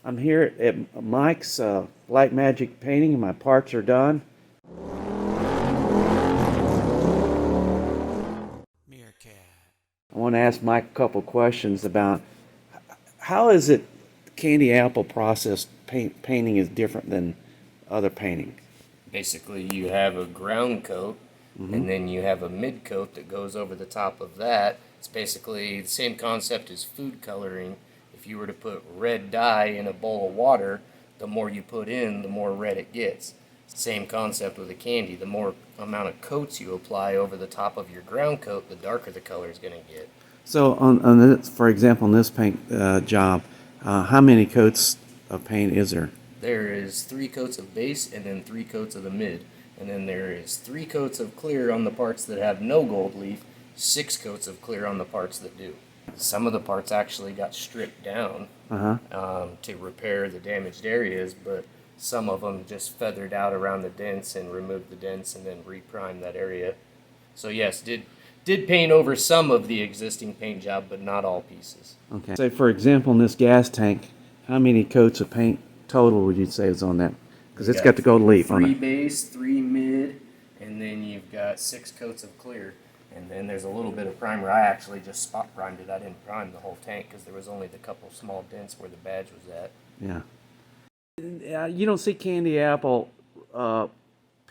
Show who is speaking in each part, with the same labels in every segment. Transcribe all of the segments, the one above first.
Speaker 1: I'm here at Mike's Black Magic painting, and my parts are done. I want to ask Mike a couple questions about how is it candy apple process painting is different than other painting.
Speaker 2: Basically, you have a ground coat, and then you have a mid coat that goes over the top of that. It's basically the same concept as food coloring. If you were to put red dye in a bowl of water, the more you put in, the more red it gets. Same concept with a candy. The more amount of coats you apply over the top of your ground coat, the darker the color is going to get.
Speaker 1: So on this, for example, on this paint job, how many coats of paint is there?
Speaker 2: There is 3 coats of base and then 3 coats of the mid. And then there is 3 coats of clear on the parts that have no gold leaf, 6 coats of clear on the parts that do. Some of the parts actually got stripped down to repair the damaged areas, but some of them just feathered out around the dents and removed the dents and then reprimed that area. So yes, did paint over some of the existing paint job, but not all pieces.
Speaker 1: Okay. Say, for example, in this gas tank, how many coats of paint total would you say is on that? Because it's got the gold leaf on it.
Speaker 2: 3 base, 3 mid, and then you've got 6 coats of clear. And then there's a little bit of primer. I actually just spot primed it. I didn't prime the whole tank because there was only the couple small dents where the badge was at.
Speaker 1: Yeah. You don't see candy apple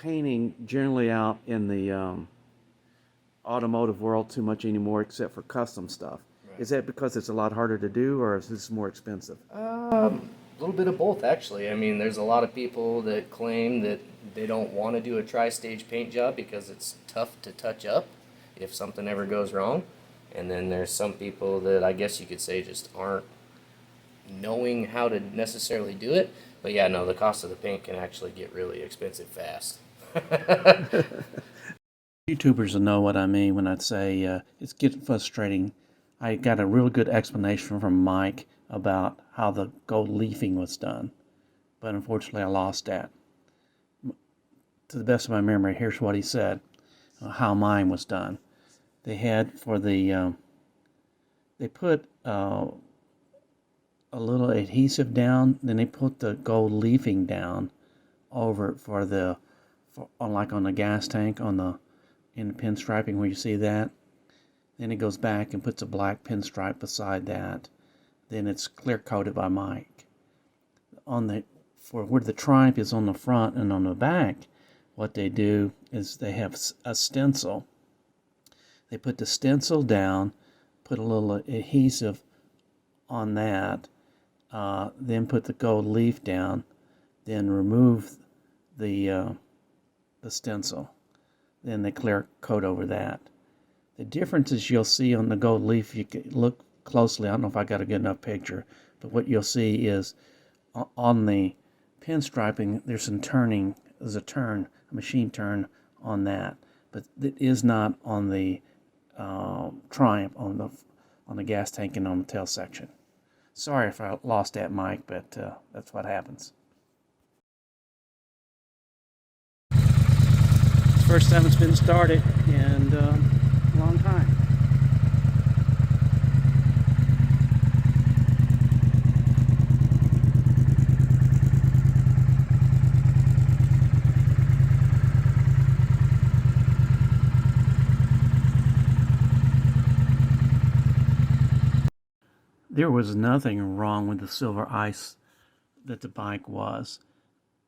Speaker 1: painting generally out in the automotive world too much anymore, except for custom stuff. Right. Is that because it's a lot harder to do, or is this more expensive?
Speaker 2: A little bit of both, actually. I mean, there's a lot of people that claim that they don't want to do a tri-stage paint job because it's tough to touch up if something ever goes wrong. And then there's some people that I guess you could say just aren't knowing how to necessarily do it. But yeah, no, the cost of the paint can actually get really expensive fast.
Speaker 1: YouTubers will know what I mean when I say it's getting frustrating. I got a real good explanation from Mike about how the gold leafing was done, but unfortunately I lost that. To the best of my memory, here's what he said, how mine was done. They had for the, they put a little adhesive down, then they put the gold leafing down over for the, like on the gas tank on the, in the pinstriping where you see that. Then it goes back and puts a black pinstripe beside that. Then it's clear coated by Mike. On the, for where the triumph is on the front and on the back, what they do is they have a stencil. They put the stencil down, put a little adhesive on that, then put the gold leaf down, then remove the stencil. Then they clear coat over that. The differences you'll see on the gold leaf, you can look closely. I don't know if I got a good enough picture, but what you'll see is on the pinstriping, there's some turning. There's a turn, a machine turn on that, but it is not on the Triumph on the gas tank and on the tail section. Sorry if I lost that, Mike, but that's what happens. First time it's been started in a long time. There was nothing wrong with the silver ice that the bike was.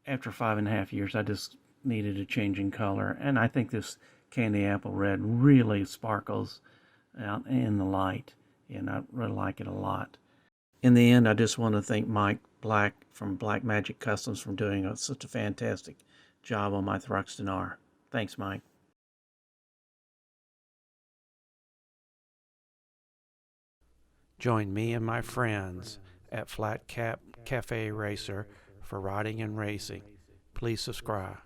Speaker 1: After 5.5 years, I just needed a change in color, and I think this candy apple red really sparkles out in the light, and I really like it a lot. In the end, I just want to thank Mike Black from Black Magic Customs for doing such a fantastic job on my Thruxton R. Thanks, Mike. Join me and my friends at Flat Cap Cafe Racer for riding and racing. Please subscribe.